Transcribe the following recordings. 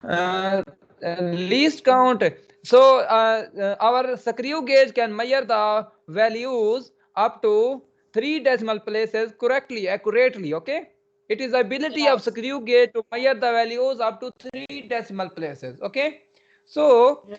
Least count. So our screw gauge can measure the values up to 3 decimal places correctly, accurately. Okay, it is the ability of Yes. screw gauge to measure the values up to 3 decimal places. Okay, so Yes.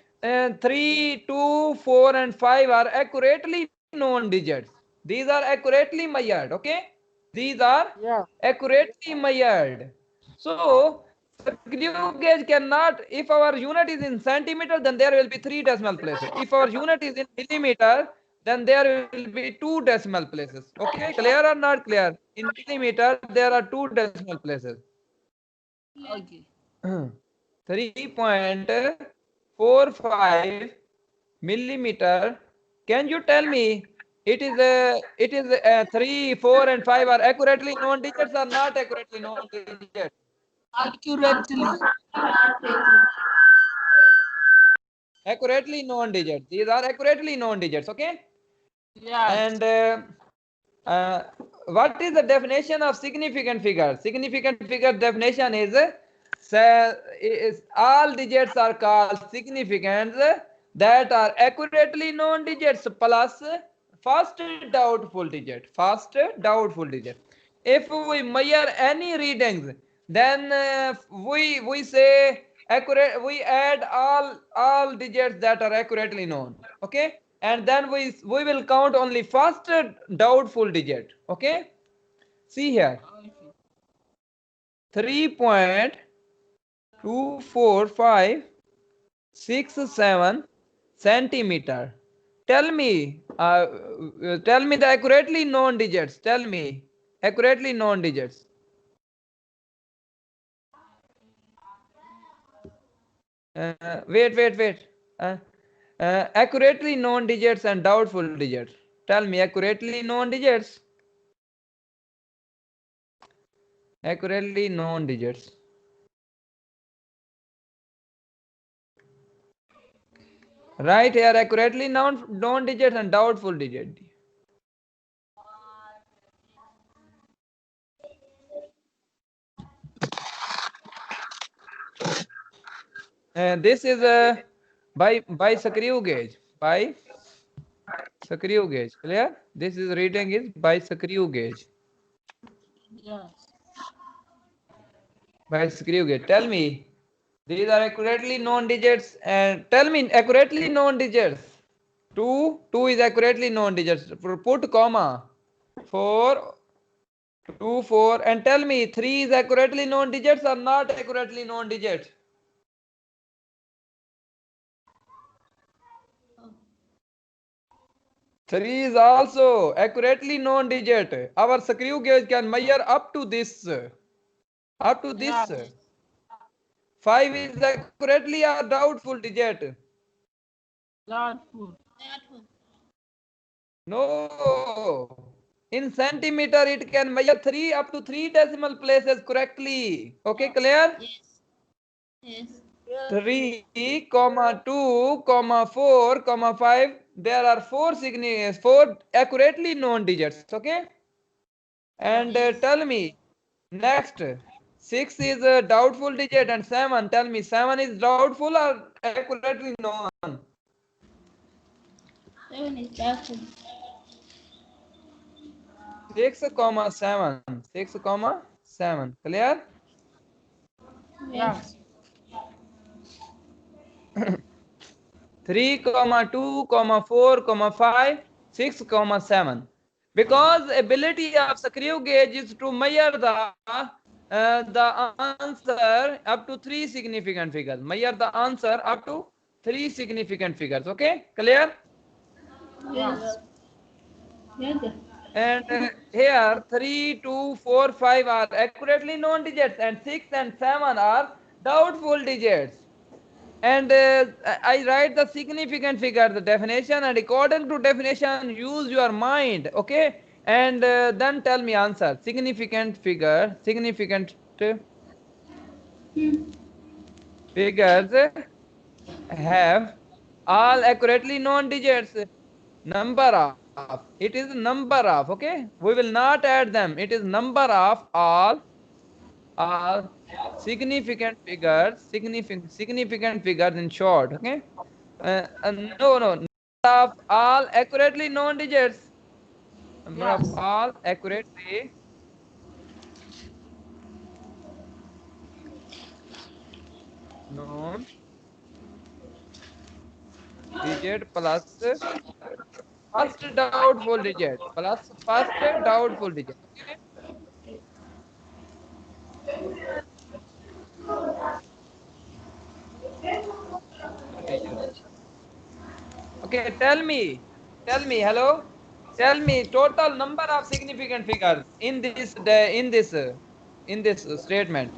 3, 2, 4, and 5 are accurately known digits. These are accurately measured. Okay, these are Yeah. accurately measured. So screw gauge cannot, if our unit is in centimeter, then there will be 3 decimal places. If our unit is in millimeter, then there will be 2 decimal places. Okay, clear or not clear? In millimeter, there are 2 decimal places. Okay. 3.45 millimeter. Can you tell me it is 3, 4, and 5 are accurately known digits or not accurately known digits? Accurately. Accurately known digits. These are accurately known digits. Okay. Yes. And what is the definition of significant figure? Significant figure definition is all digits are called significant that are accurately known digits plus first doubtful digit. First doubtful digit. If we measure any readings, then we say accurate. We add all digits that are accurately known. Okay, and then we will count only first doubtful digit. Okay, see here, Okay. 3.24567 centimeter. Tell me the accurately known digits. Tell me accurately known digits. Wait. Uh, Accurately known digits and doubtful digits. Tell me accurately known digits. Accurately known digits. Right here, accurately known digits and doubtful digit. This is by screw gauge. By screw gauge. Clear? This is reading is by screw gauge. Yes. By screw gauge. Tell me. These are accurately known digits and tell me accurately known digits. 2 is accurately known digits. Put comma. 4, 2, 4 and tell me 3 is accurately known digits or not accurately known digits. 3 is also accurately known digit. Our screw gauge can measure up to this. Up to this. Yes. 5 is accurately or doubtful digit. Doubtful. No. In centimeter, it can measure 3 up to 3 decimal places correctly. Okay, clear? Yes. 3, comma 2, comma 4, comma 5. There are four accurately known digits. Okay? And Yes. tell me, next, 6 is a doubtful digit and 7. Tell me, 7 is doubtful or accurately known? 6 comma 7. 6 comma 7. Clear? Yes. 3 comma 2 comma 4 comma 5 6 comma 7, because ability of screw gauge is to measure the answer up to 3 significant figures. Measure the answer up to 3 significant figures. Okay, clear? Yes. And here 3, 2, 4, 5 are accurately known digits and 6 and 7 are doubtful digits. And I write the significant figure, the definition, and according to definition, use your mind. Okay, and then tell me answer. Significant figure, significant figures have all accurately known digits. Number of. It is number of. Okay, we will not add them. It is number of all significant figures in short. Okay. No, number of all accurately known digits. Number of Yes. all accurately known digit plus first doubtful digit plus first doubtful digit. Okay. Digit. Okay. Tell me. Hello. Tell me total number of significant figures in this statement.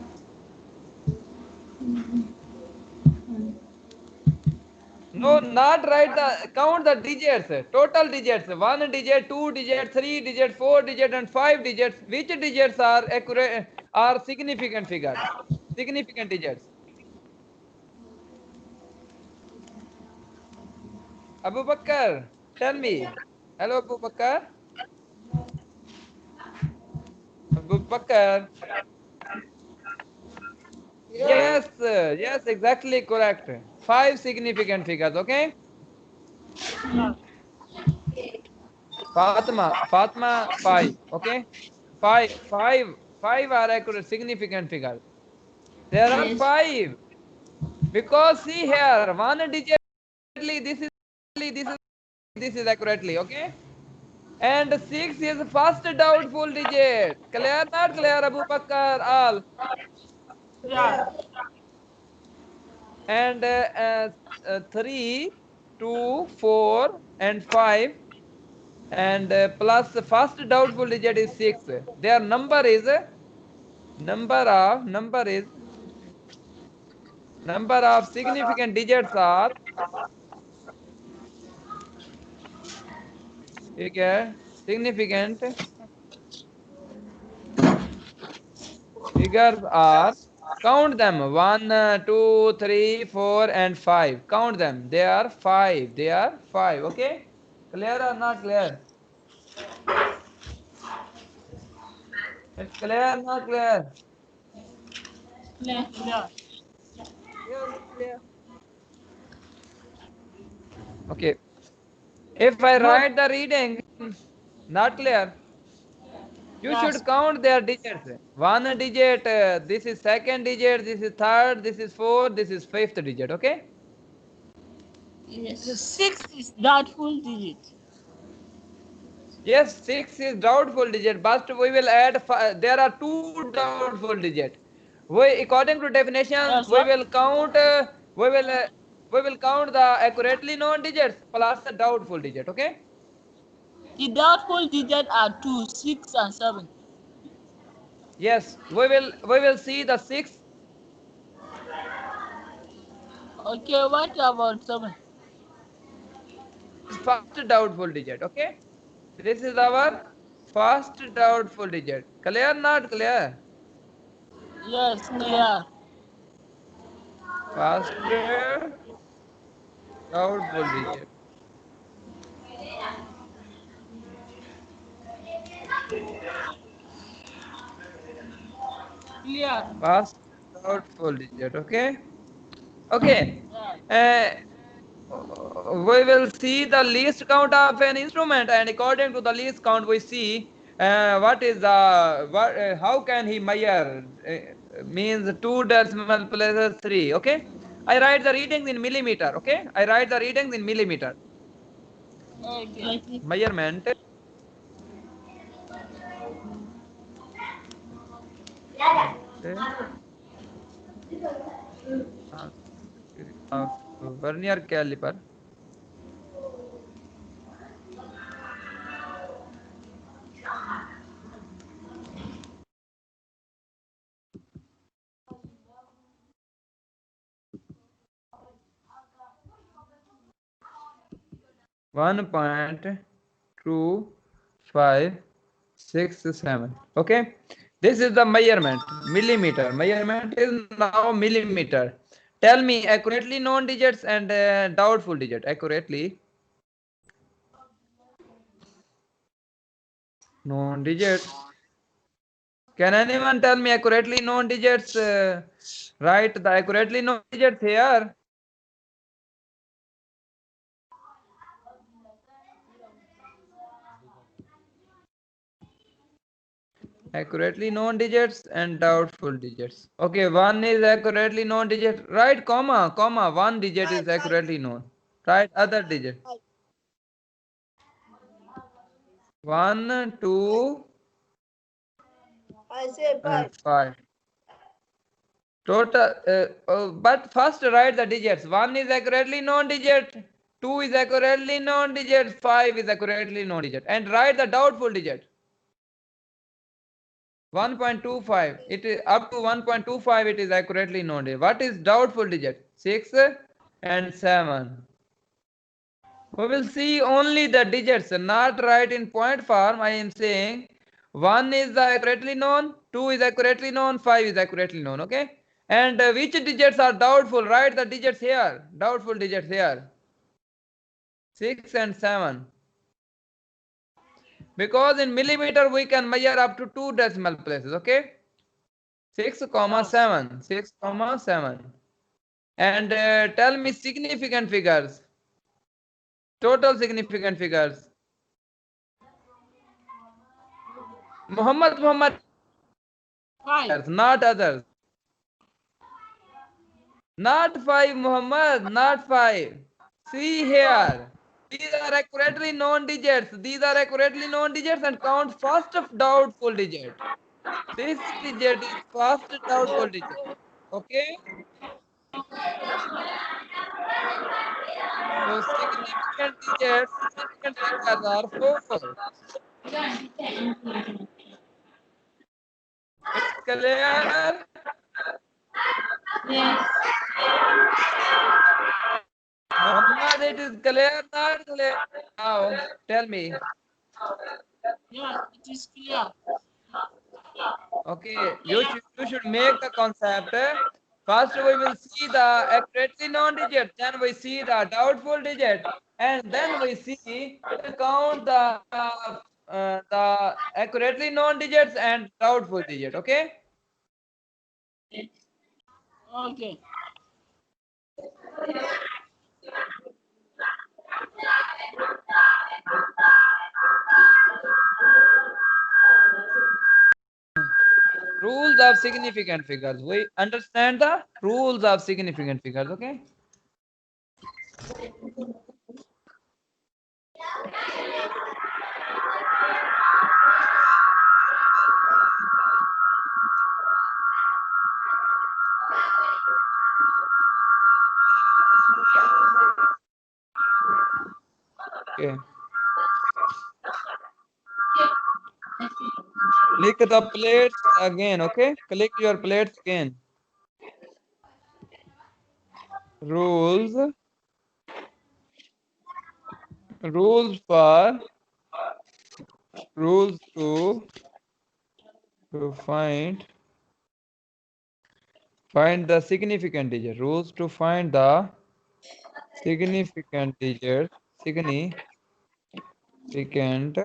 No, not write the count the digits. Total digits. One digit, two digit, three digit, four digit, and five digits. Which digits are accurate? Are significant figures? Significant digits. Abu Bakr, tell me. Hello, Abu Bakr. Abu Bakr. Yes, yes, exactly correct. Five significant figures. Okay. Yes. Fatima, five. Okay. Five are accurate significant figures. There are Yes. five. Because see here, one digit, this is accurately, okay? And six is first doubtful digit. Clear, not clear, Abu Bakr, all. Yes. And three, two, four, and five, and plus the first doubtful digit is six. Their number of significant digits are, okay, significant figures are, count them, 1, 2, 3, 4, and 5. Count them. They are 5. They are 5. Okay? Clear or not clear? It's clear or not clear? Clear. Clear. Clear, not clear? Okay. If I No. write the reading, not clear. You Yes. should count their digits. One digit, this is second digit, this is third, this is fourth, this is fifth digit. Okay? Yes. The six is doubtful digit. Yes, 6 is doubtful digit, but we will add there are two doubtful digit. We, according to definitions, Yes. What? we will uh, we will count the accurately known digits plus the doubtful digit. Okay? The doubtful digit are 2, 6, and 7. Yes, we will see the 6 Okay. What about 7? is first doubtful digit. Okay? This is our first doubtful digit. Clear? Not clear? Yes. Clear. First doubtful digit. Clear. First doubtful digit. Okay? Okay. Yeah. Uh, we will see the least count of an instrument, and according to the least count we see what is the how can he measure, means 2 decimal places 3. Okay, I write the readings in millimeter. Okay, I write the readings in millimeter. Okay. Measurement of vernier caliper. One point two five 6, 7. Okay, this is the measurement. Millimeter measurement is now millimeter. Tell me accurately known digits and doubtful digit. Accurately known digits Can anyone tell me accurately known digits? Write the accurately known digits here. Accurately known digits and doubtful digits. Okay, one is accurately known digit. Right, comma, comma. One digit is accurately known. Right, other digit. 1, 2, I say and 5. 5. Total. But first write the digits. 1 is accurately known digit. 2 is accurately known digit. 5 is accurately known digit. And write the doubtful digit. 1.25. It is up to 1.25. It is accurately known digit. What is doubtful digit? 6 and 7. We will see only the digits, not write in point form. I am saying 1 is accurately known, 2 is accurately known, 5 is accurately known. Okay. And which digits are doubtful? Write the digits here. Doubtful digits here. 6 and 7. Because in millimeter we can measure up to 2 decimal places. Okay. 6 comma 7. 6 comma 7. And tell me significant figures. Total significant figures. Muhammad, 5. not others. Not 5, Muhammad, not 5. See here. These are accurately known digits. These are accurately known digits and count first of doubtful digit. This digit is first doubtful digit. Okay? So significant digits, significant figures are 4. It's clear? Yes. Muhammad, it is clear, not clear? Now, tell me. Yes, it is clear. Okay, you should make the concept. First, we will see the accurately known digit, then we see the doubtful digit, and then we see count the accurately known digits and doubtful digit. Okay. Okay. Rules of significant figures. We understand the rules of significant figures. Okay. Okay. Click the plates again. Okay. Click your plates again. Rules. Rules for rules to find the significant digit. Rules to find the significant digit. Significant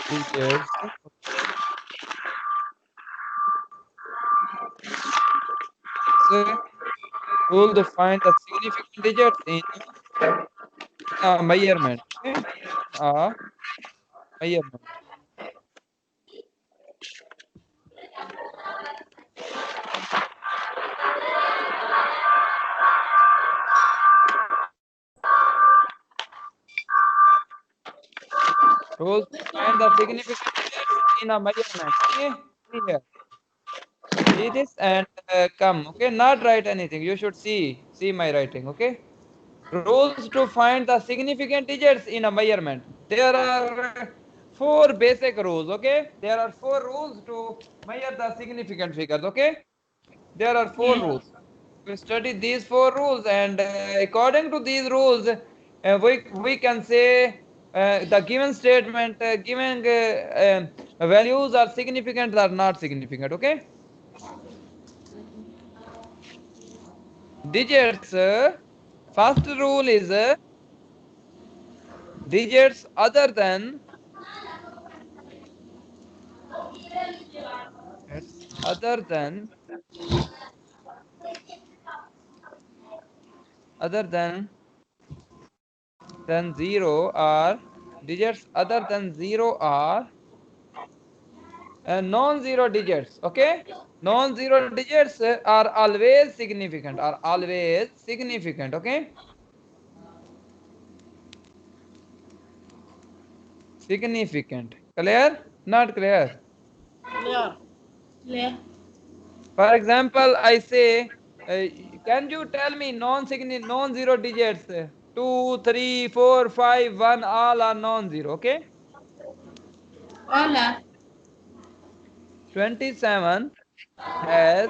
digits. So, rule to find the significant digits in a measurement. Okay? A measurement. Rules to find the significant digits in a measurement. Okay? See here. See this and come. Okay? Not write anything. You should see my writing. Okay? Rules to find the significant digits in a measurement. There are 4 basic rules. Okay? There are 4 rules to measure the significant figures. Okay? There are 4 rules. We study these 4 rules, and according to these rules, we can say the given statement, given values are significant or not significant. Okay? Digits. First rule is digits other than other than 0 are digits other than 0 are non-zero digits. Okay, non-zero digits are always significant, okay, significant. Clear? Not clear? Clear. Clear. For example, I say, can you tell me non-zero digits? 2, 3, 4, 5, 1, all are non-zero. Okay. Hola. 27 has.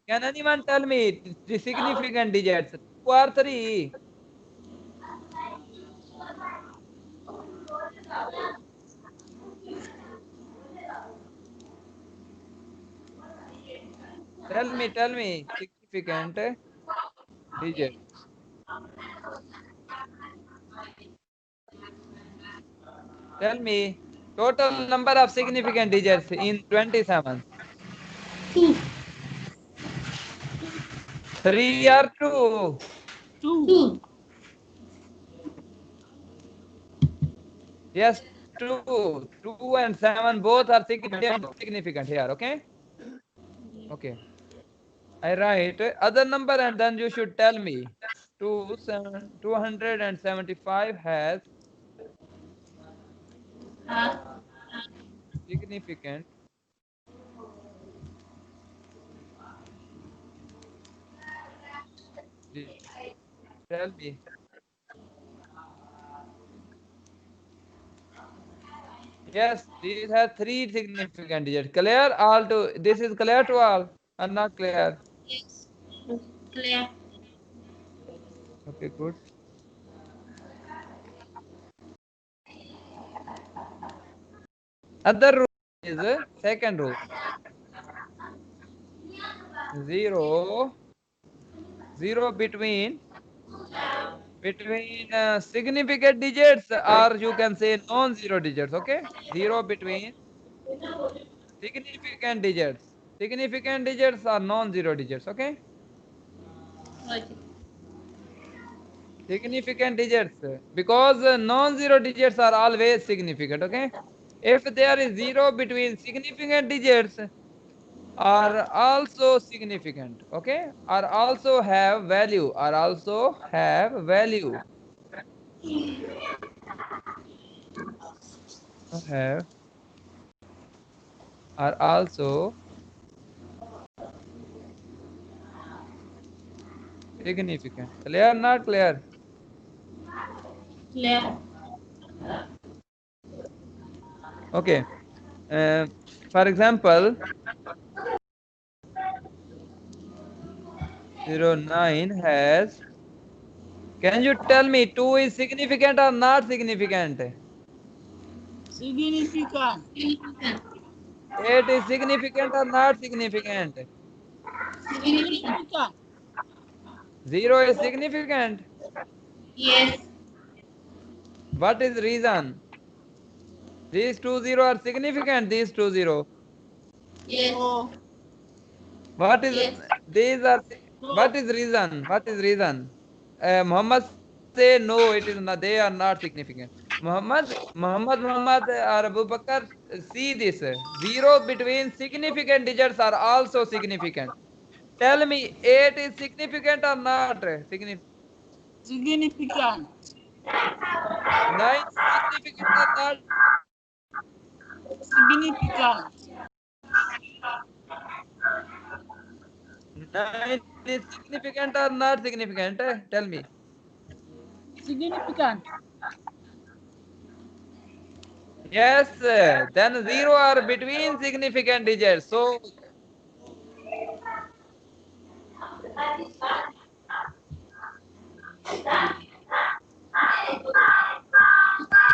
Can anyone tell me the significant digits? 2 or 3? Tell me significant digit. Tell me total number of significant digits in 27. 2. 3 or 2? 2. Yes, 2. 2 and 7 both are significant here. Okay. Okay. I write other number and then you should tell me. 275 has significant digit. Tell me. Yes, these have 3 significant digits. Clear? All to this is clear to all or not clear? Yes. Clear. Okay, good. Other rule is second rule. 0 between significant digits, or you can say non-zero digits. Okay, 0 between significant digits. Significant digits are non-zero digits. Okay, Okay. significant digits, because non-zero digits are always significant. Okay, if there is 0 between significant digits, are also significant. Okay, are also have value, have are also significant. Clear? Not clear? Clear. Okay. For example, 09 has. Can you tell me 2 is significant or not significant? Significant. 8 is significant or not significant? Significant. 0 is significant. Yes. What is reason? These 2 0 are significant. These 2 0. Yes. No. What is Yes. these are? No. What is reason? What is reason? Muhammad say no. It is not. They are not significant. Muhammad or Abu Bakr see this. 0 between significant digits are also significant. Tell me, 8 is significant or not significant? Significant. 9 is significant or not? Significant. 9 is significant or not significant? Tell me. Significant. Yes, then 0 are between significant digits. So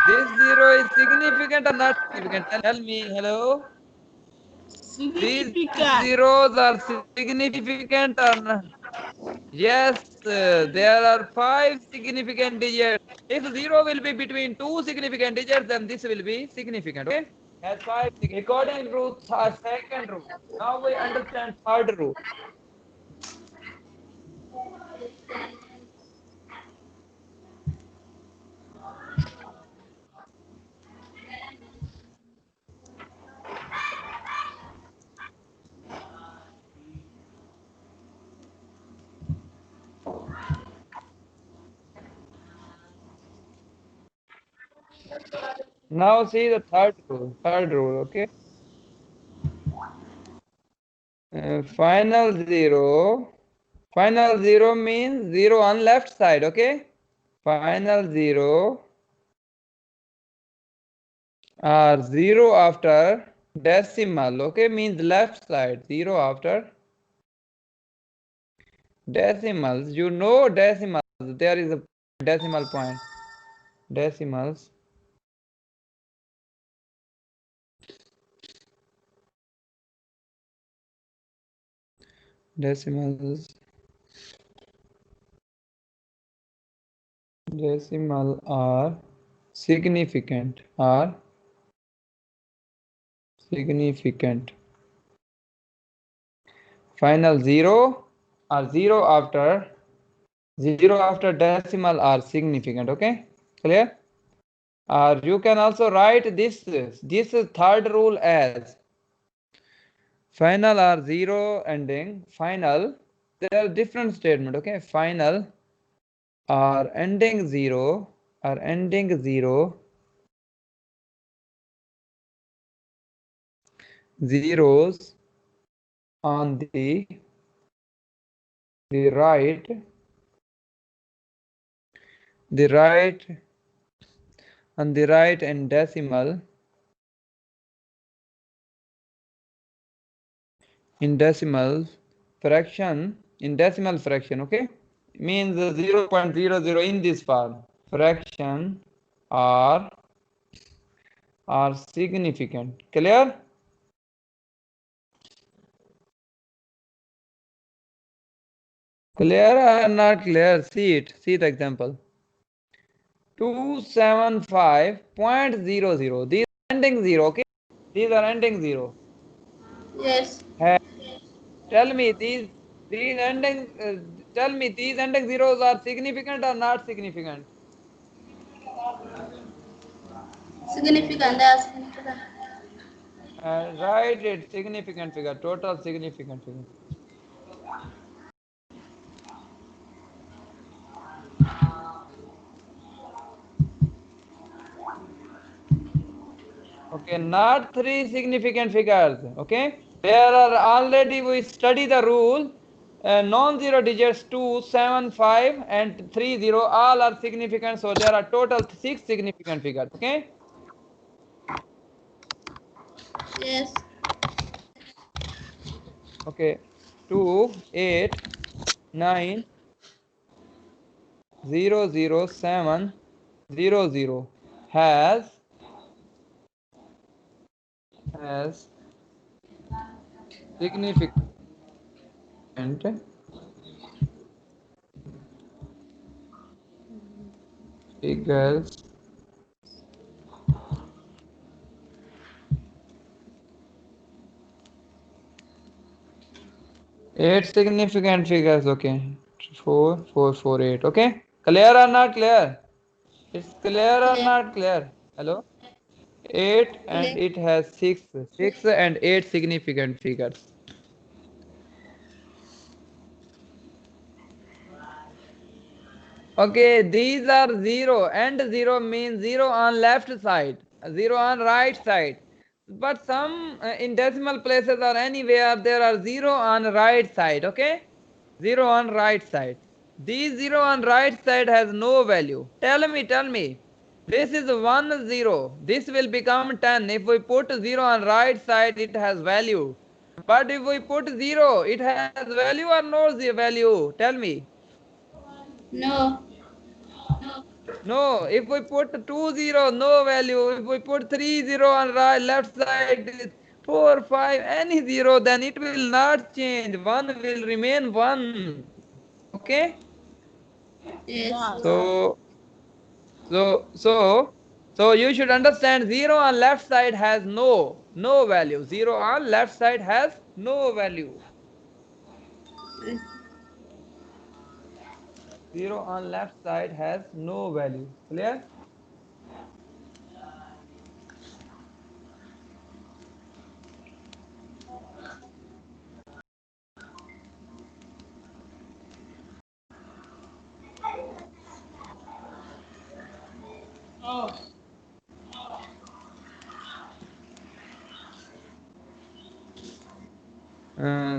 this 0 is significant or not significant? Tell me, hello. These Significant. zeros are significant or not? Yes, there are 5 significant digits. If 0 will be between 2 significant digits, then this will be significant. Okay. has 5. According to second rule. Now we understand third rule. Now see the third rule. Third rule, okay? Final zero. Final zero means zero on left side, okay? Final zero or zero after decimal, okay? Means left side. Zero after decimals. You know decimals. There is a decimal point. Decimals. Decimals. Decimal are significant. Are significant. Final zero or zero after decimal are significant. Okay, clear? Or you can also write this third rule as final or zero ending. Final. There are different statement. Okay, final or ending zero or ending zero. Zeros on the right on the right and decimal in decimal fraction, okay, means 0.00 in this form. Fraction are significant. Clear? Clear or not clear? See the example. 275.00. These are ending zero, okay? These are ending zero. Yes. Tell me these ending tell me these ending zeros are significant or not significant? Significant. They are significant. Write it significant figure, total significant figure. Okay, not three significant figures. Okay, there are already we study the rule. Non-zero digits 2, 7, 5 and 3, 0 all are significant. So there are total 6 significant figures. Okay. Yes. Okay. 2, 8, 9, 0, 0, 7, 0, 0 has significant figures. 8 significant figures. Okay. 4, 4, 4, 8. Okay. Clear or not clear? It's clear or Clear. not clear? Hello? 8 and Clear. it has 6 and 8 significant figures. Okay, these are 0 and 0 means 0 on left side, 0 on right side. But some in decimal places or anywhere there are 0 on right side, okay? 0 on right side. These 0 on right side has no value. Tell me. This is 1 0. This will become 10. If we put 0 on right side, it has value. But if we put 0, it has value or no value? Tell me. No. No, if we put 2 0, no value. If we put 3 0 on right left side, 4 5, any 0, then it will not change. 1 will remain 1. Okay? Yes. Yes. So So you should understand 0 on left side has no value. 0 on left side has no value. 0 on left side has no value. Clear? Oh.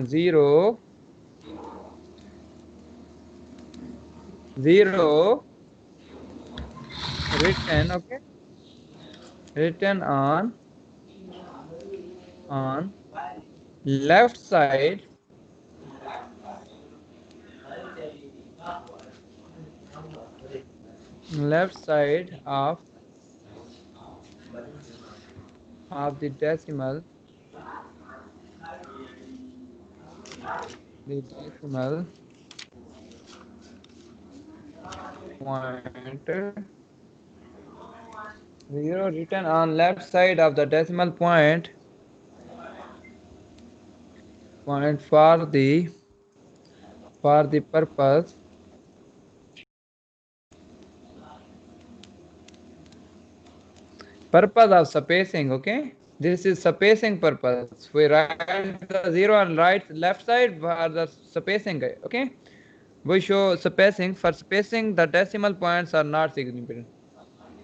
0 written, okay, written on left side of the decimal point. 0 written on left side of the decimal point for the purpose of spacing, okay. This is spacing purpose. We write the 0 on left side for the spacing, okay. We show spacing. For spacing, the decimal points are not significant.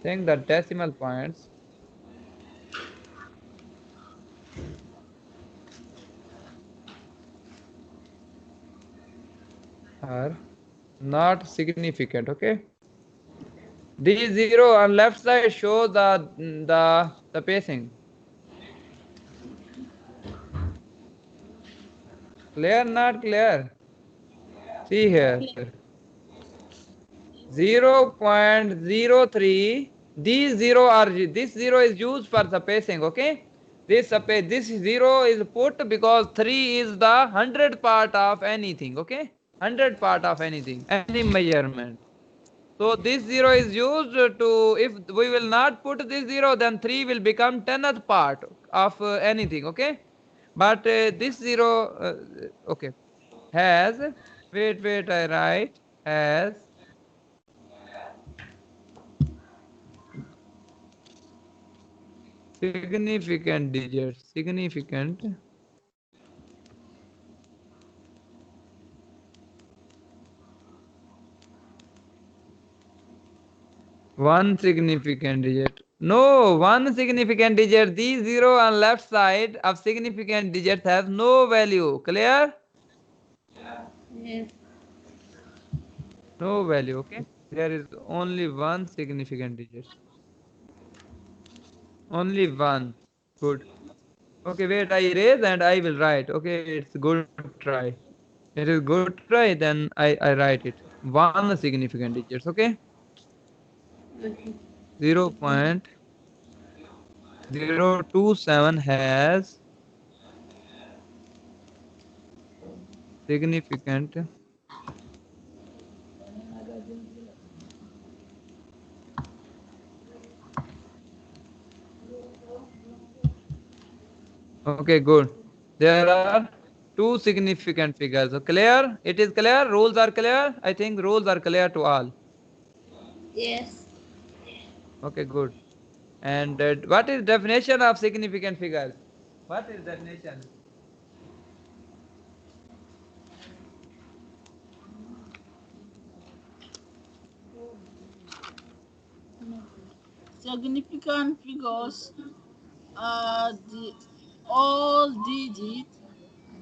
Saying the decimal points are not significant, okay. These 0 on left side show the spacing. Clear, not clear? See here. 0.03. These 0 are, this 0 is used for spacing, okay. This 0 is put because 3 is the 100 part of anything, okay. 100 part of anything, any measurement. So this 0 is used to, if we will not put this 0, then 3 will become 10th part of anything, okay. But this 0, okay, has, wait, I write, has significant digits, one significant digit. No, one significant digit. These 0 on left side of significant digits has no value. Clear? Yes. No value, okay? There is only one significant digit. Only one. Good. Okay, wait, I erase and I will write. Okay, it's good try. It is good try, then I write it. One significant digits, okay? Okay. 0.027 has significant. Okay, good. There are two significant figures. So clear? It is clear? Rules are clear? I think rules are clear to all. Yes. Okay, good. And what is definition of significant figures? What is definition? Significant figures are all digits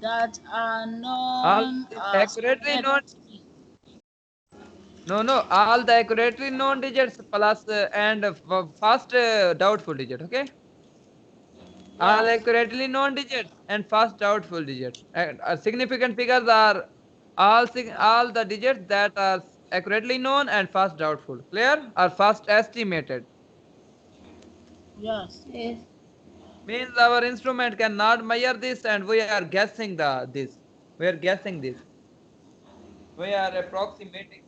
that are All known as accurately known. correctly. No. All the accurately known digits plus and first doubtful digit. Okay. All Yes. accurately known digits and first doubtful digits. Significant figures are all the digits that are accurately known and first doubtful. Clear? Or first estimated. Yes. Yes. Means our instrument cannot measure this and we are guessing this. We are guessing this. We are approximating.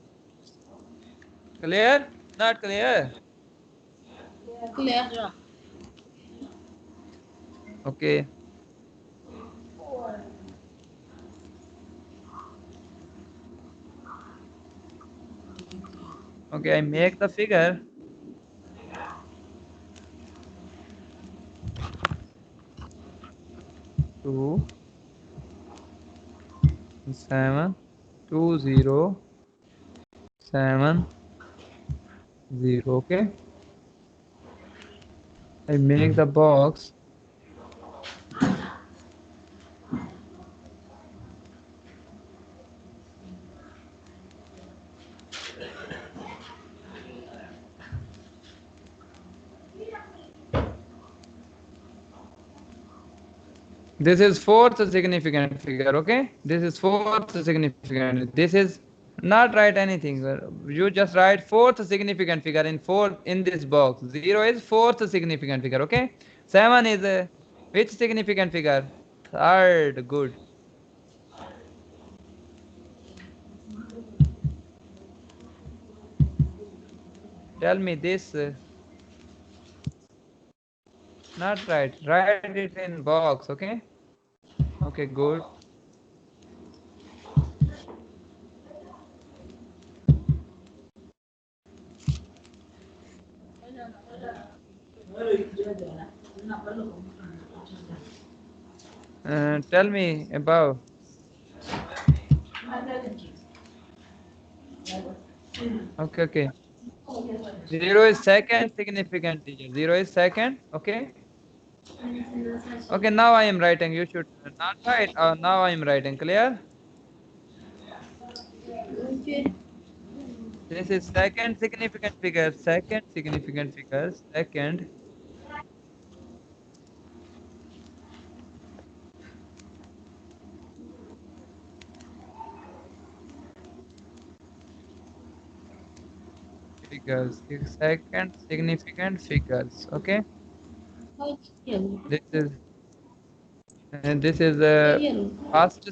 Clear? Not clear? Clear. Yeah. Okay. Okay, I make the figure. 2 7 2 0 7 0. Okay, I make the box. This is fourth significant figure. Okay, this is fourth significant. This is not write anything. You just write fourth significant figure in fourth in this box. 0 is fourth significant figure. Okay, 7 is which significant figure? Third. Good. Tell me this. Not right. Write it in box. Okay. Okay. Good. Tell me above. Okay. Okay. 0 is second significant digit. 0 is second. Okay. Okay. Now I am writing. You should not write. Now I am writing. Clear? Okay. This is second significant figure. Second significant figure. Second. Figures. Second significant figures. Okay. This is and this is first.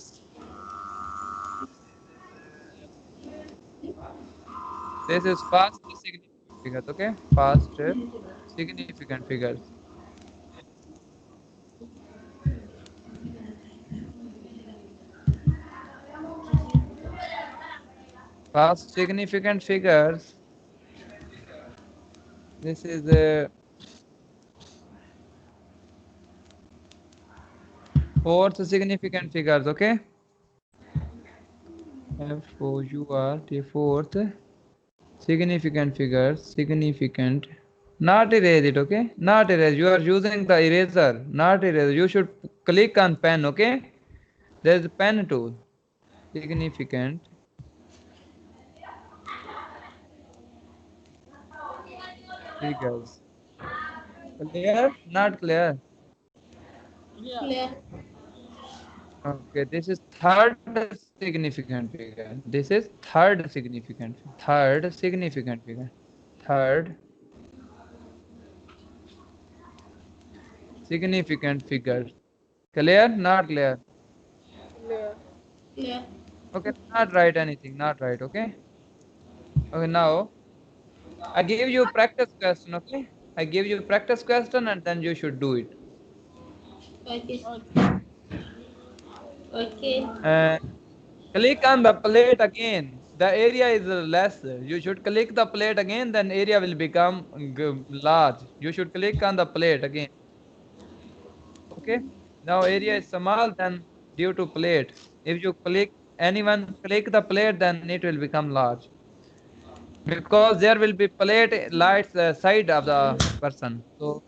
This is first significant figures. Okay. First significant figures. First significant figures. This is fourth significant figures. Okay. F-O-U-R-T, fourth significant figures. Significant. Not erase it. Okay. Not erase. You are using the eraser. Not erase. You should click on pen. Okay. There is a pen tool. Significant figures. Clear? Not clear. Yeah. Clear. Okay, this is third significant figure. This is third significant figure. Third significant figure. Clear? Not clear. Clear. Clear. Okay, not write anything. Not right. Okay. Okay, now I give you practice question. Okay, I give you practice question and then you should do it. Okay. Okay. Okay. Uh, Click on the plate again. The area is less. You should click the plate again, then area will become large. You should click on the plate again. Okay. Now area is small then due to plate. If you click anyone click the plate, then it will become large. Because there will be plate lights side of the person. So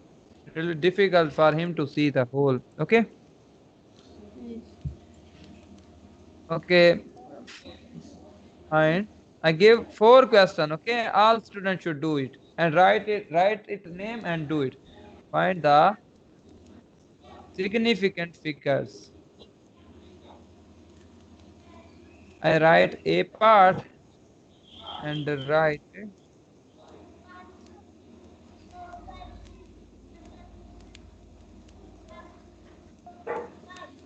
it will be difficult for him to see the whole. Okay. Yes. Okay. Fine. I give four question. Okay. All students should do it and write it name and do it. Find the significant figures. I write a part and write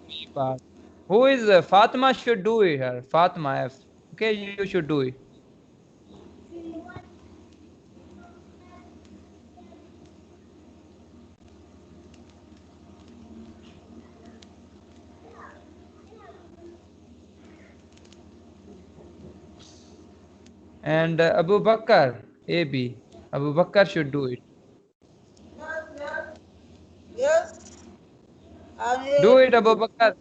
B part. Who is Fatima should do it here. Fatima F. Okay, you should do it. And Abu Bakr, AB. Abu Bakr should do it. Yes, I'm here. Do it, Abu Bakr.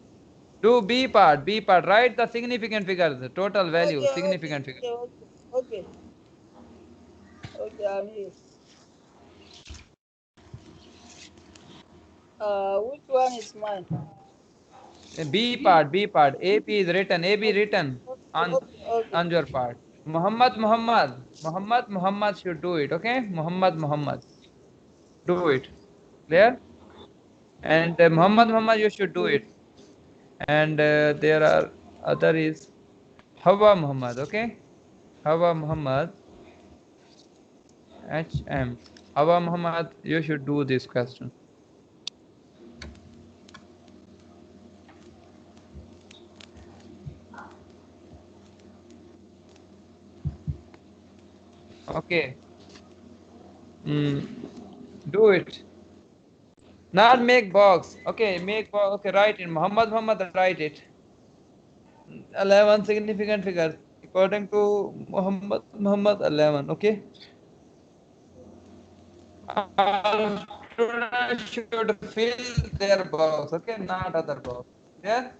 Do B part. Write the significant figures, the total value, Okay, okay, significant figure. okay, okay, okay, I'm here. Which one is mine? B part. AP is written. AB Okay, written on okay, okay. on your part. Muhammad should do it. Okay, Muhammad, do it. Clear? And Muhammad, you should do it. And there are other is Hawa Muhammad. Okay, Hawa Muhammad, HM. Hawa Muhammad, you should do this question. Okay. Do it. Not make box. Okay, make box. Okay, write it. Muhammad, write it. 11 significant figures. According to Muhammad, 11. Okay. All students should fill their box. Okay, not other box. Yeah.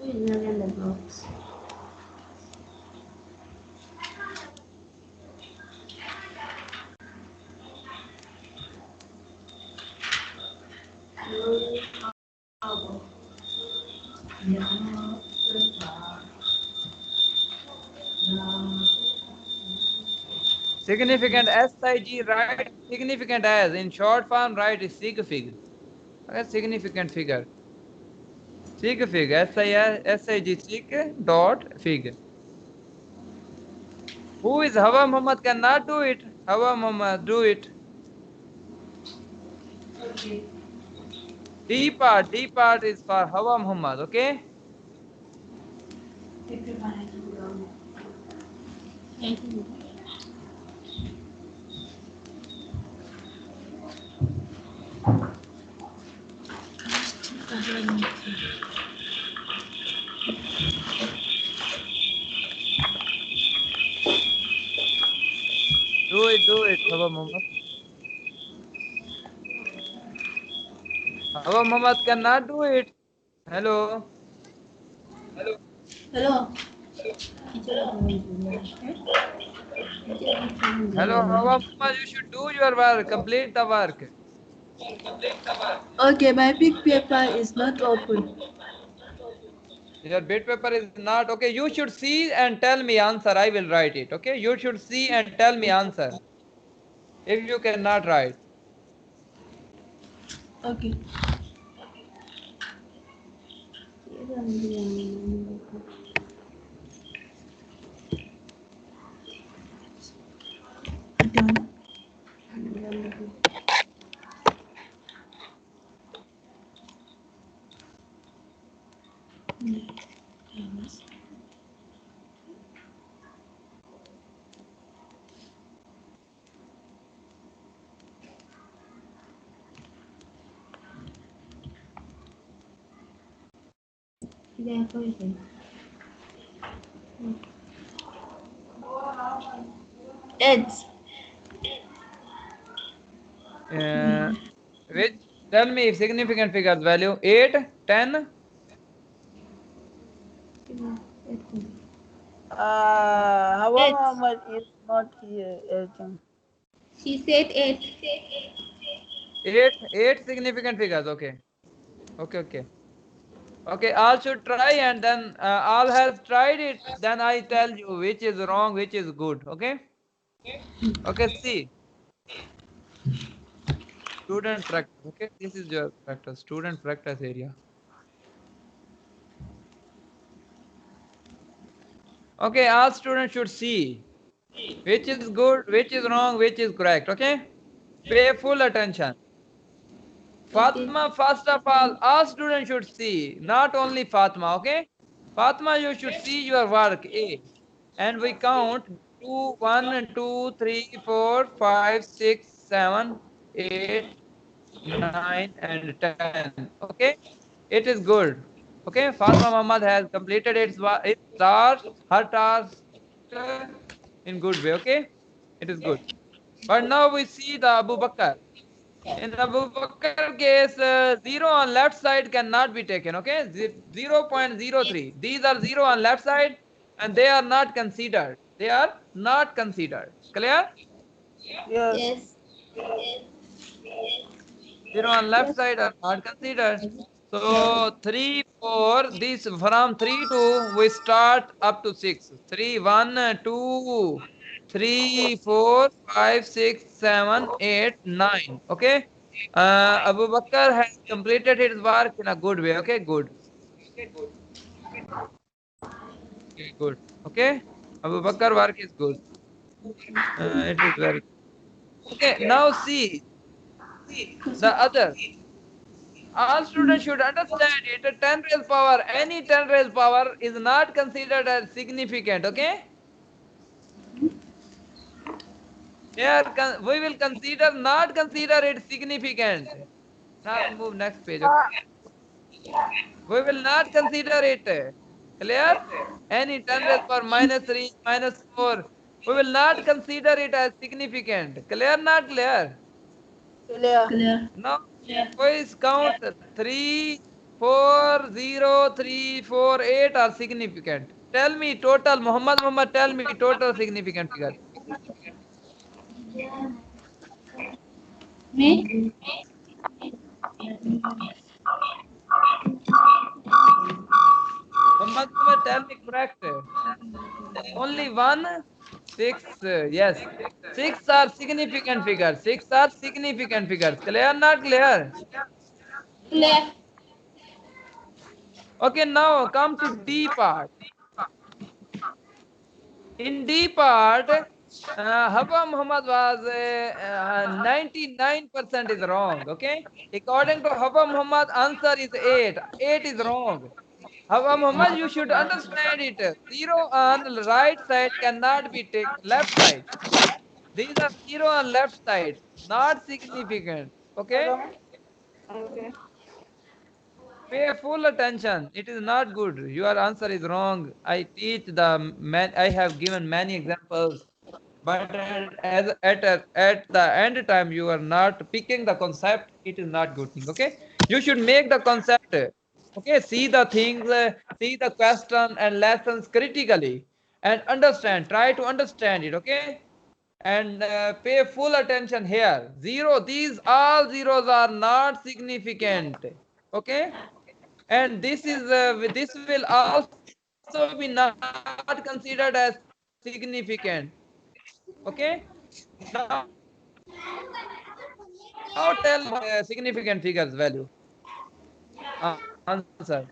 Who is not in the box? Significant SIG, write significant as. In short form, write is sig fig. Okay, significant figure. Sig fig. SIG sig dot fig. Who is Hawa Muhammad cannot do it. Hawa Muhammad, do it. D part is for Hawa Muhammad, okay? Do it, Hawa Muhammad. Hawa Muhammad cannot do it. Hello. Hello. Hello, Hawa Muhammad, you should do your work. Complete the work. Okay, my big paper is not open. Your bit paper is not okay. You should see and tell me answer. I will write it. Okay. You should see and tell me answer. If you cannot write. Okay. Done. Eight. Uh, which tell me if significant figures value 8, 10. Hawa Eight. Muhammad is not here. She said eight. 8 significant figures. Okay. Okay. Okay. All should try and then all has tried it. Then I tell you which is wrong, which is good. Okay. Okay, see. Student practice. Okay, this is your practice. Student practice area. Okay, all students should see which is good, which is wrong, which is correct. Okay, pay full attention. Okay. Fatima, first of all students should see, not only Fatima. Okay, Fatima, you should see your work. A, and we count 2, 1, 2, 3, 4, 5, 6, 7, 8, 9, and 10. Okay, it is good. Okay, Fatima Muhammad has completed its task, her task in good way. Okay, it is good. But now we see the Abu Bakr. In the Abu Bakr case, 0 on left side cannot be taken. Okay, 0.03. These are 0 on left side, and they are not considered. They are not considered. Clear? Yes. Yes. 0 on left side are not considered. So 3, 4, this from 3 to we start up to 6. 3, 1, 2, 3, 4, 5, 6, 7, 8, 9. Okay. Abu Bakr has completed his work in a good way. Okay, good. Okay, good. Okay. Abu Bakr work is good. It is very okay. Now see the other. All students should understand it. A 10 raised power, any 10 raised power is not considered as significant. Okay. We will consider not consider it significant. Now move next page. Okay. We will not consider it. Clear? Any 10 raised power minus 3, minus 4. We will not consider it as significant. Clear? Not clear? Clear. Clear. Now, boys count 3, 4, 0, 3, 4, 8 are significant. Tell me total, Muhammad, tell me total significant figures. Me? Muhammad, tell me correct. Only one, 6, yes. 6 are significant figures. 6 are significant figures. Clear, not clear? Clear. Okay, now come to D part. In D part, Hawa Muhammad was 99% is wrong. Okay, according to Hawa Muhammad, answer is 8. 8 is wrong. Hawa Muhammad, you should understand it. 0 on right side cannot be taken. Left side. These are 0 on left side. Not significant. Okay. Okay. Pay full attention. It is not good. Your answer is wrong. I teach the man. I have given many examples, but at the end time you are not picking the concept. It is not good thing. Okay, you should make the concept. Okay, see the things, see the question and lessons critically, and understand. Try to understand it. Okay, and pay full attention here. Zero. These all zeros are not significant. Okay, and this will also be not considered as significant. Okay, now tell significant figures value. Answer.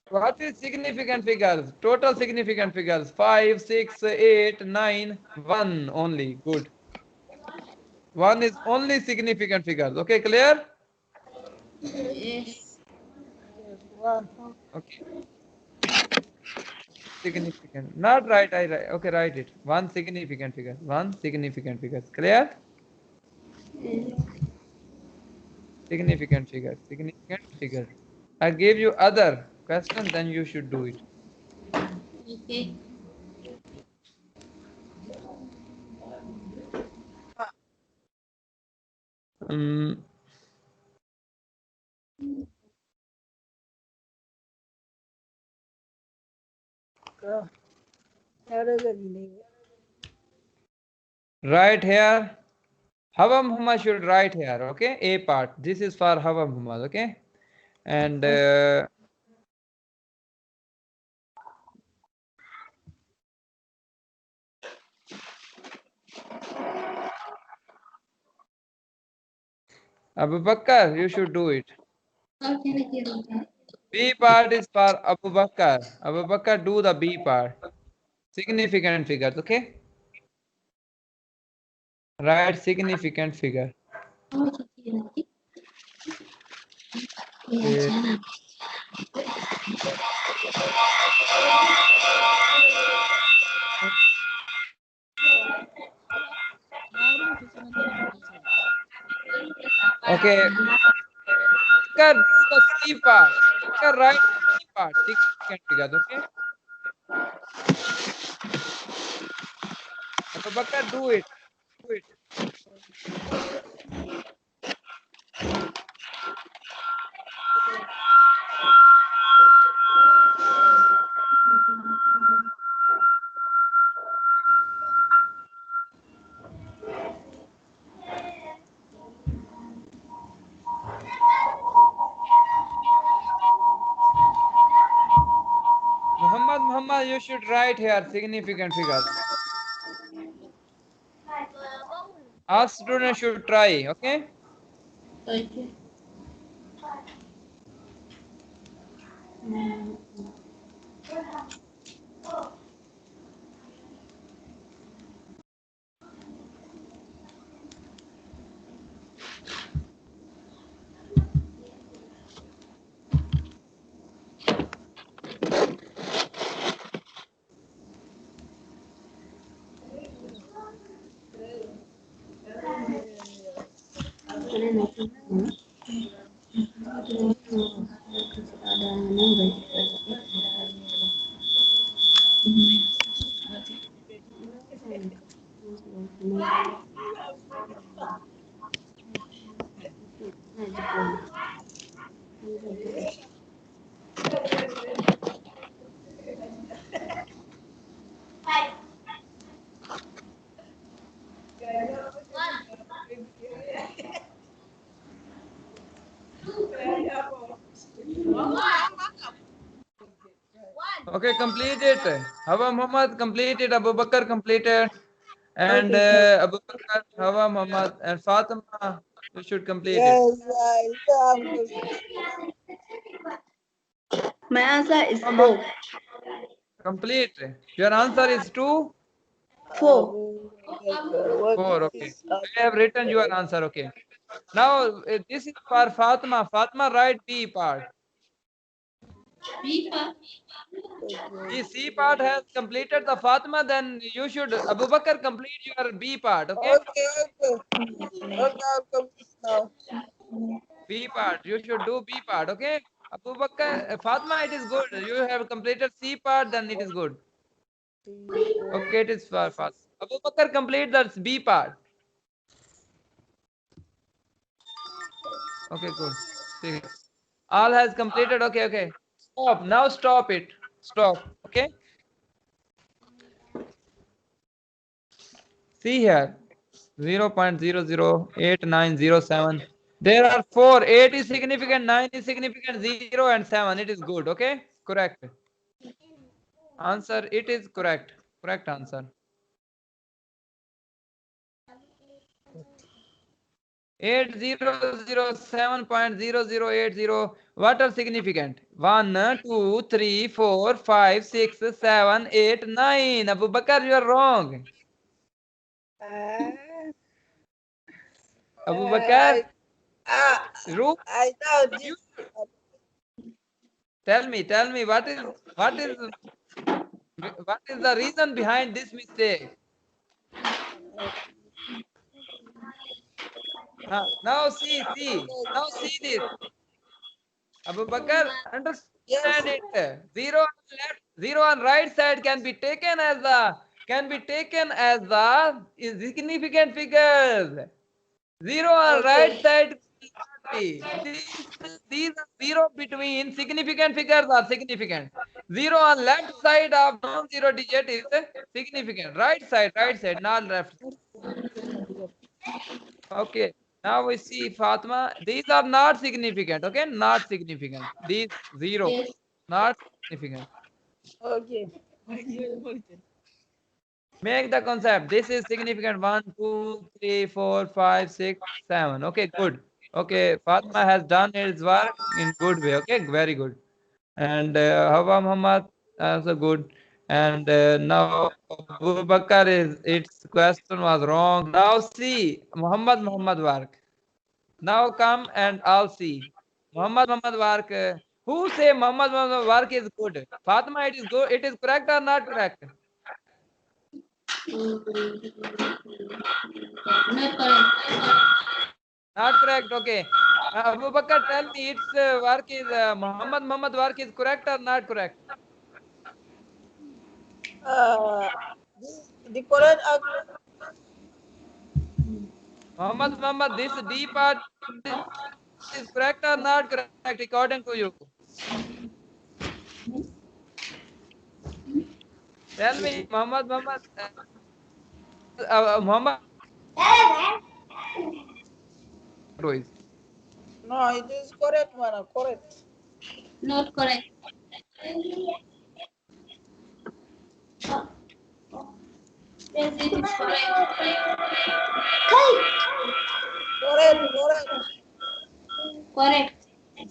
What is significant figures? Total significant figures: 5, 6, 8, 9, 1 only. Good. 1 is only significant figures. Okay, clear? Yes. Yes. One. Okay. Significant. Not right. I write. Okay, write it. One significant figure. One significant figure. Clear? Significant figure. Significant figure. I gave you other question, then you should do it. Okay. Um, Go. Here is the right here. Hawa Muhammad should write here. Okay, A part. This is for Hawa Muhammad. Okay, and Abu Bakr, you should do it. Okay. B part is for Abu Bakr. Abu Bakr, do the B part. Significant figures, okay? Write significant figure. Eh, Okay, Bakr, do the C part. Bakr, write C part. Significant figures, okay? Abu Bakr, do it. Do it. Muhammad, you should write here significant figures. All students should try, okay? Okay. Okay, complete it. Hawa Muhammad completed, Abu Bakr completed, and Okay, sir. Abu Bakr, Hawa Muhammad, and Fatima, you should complete it. Yes, I'm good. My answer is Hawa 4. Muhammad, complete. Your answer is 2, 4. What 4. Okay. is I have written your answer. Okay. Now this is for Fatima. Fatima, write B part. The C part has completed the Fatima, then you should Abu Bakr complete your B part. Okay. Okay, I'll come now. B part. You should do B part. Okay. Abu Bakr, Fatima, it is good. You have completed C part, then it is good. Okay, it is for Fatima. Abu Bakr, complete the B part. Okay, good. See. All has completed. Okay, okay. Stop. Now stop it. Stop. Okay. See here. 0.008907. There are 4. 8 is significant, 9 is significant, 0 and 7. It is good. Okay. Correct. Answer. It is correct. Correct answer. 8007.0080. What are significant? 1, 2, 3, 4, 5, 6, 7, 8, 9. Abu Bakr, you are wrong. Uh, Abu I, Bakr, I, Ru, I know you this. tell me what is the reason behind this mistake? Now see this. Abu Bakr, Yes, understand it. Zero on left, zero on right side can be taken as the significant figures. Zero on right okay. side will not be. These are zero between significant figures are significant. Zero on left side of non-zero digit is significant. Right side, not left. Okay. Now we see Fatima. These are not significant. Okay, not significant. These zero, Yes. not significant. Okay. Make the concept. This is significant. 1, 2, 3, 4, 5, 6, 7. Okay, good. Okay, Fatma has done his work in good way. Okay, very good. And Hawa Muhammad also good. And now Abu Bakr is its question was wrong. Now see Muhammad work. Now come and I'll see Muhammad work. Who say Muhammad work is good? Fatma, it is good. It is correct or not correct? Not correct. Not correct. Okay. Abu Bakr, tell me its work is Muhammad work is correct or not correct? Uh, the correct Muhammad, this D part is correct or not correct according to you? Tell me, Muhammad is. no, it is correct, man. Correct. Not correct. Yes, it is correct. Correct. Correct. Correct. Yes.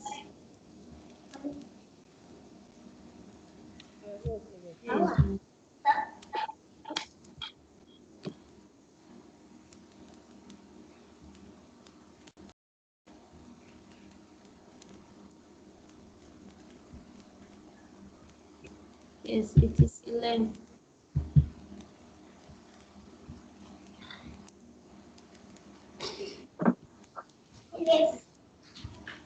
Yes, it is 11.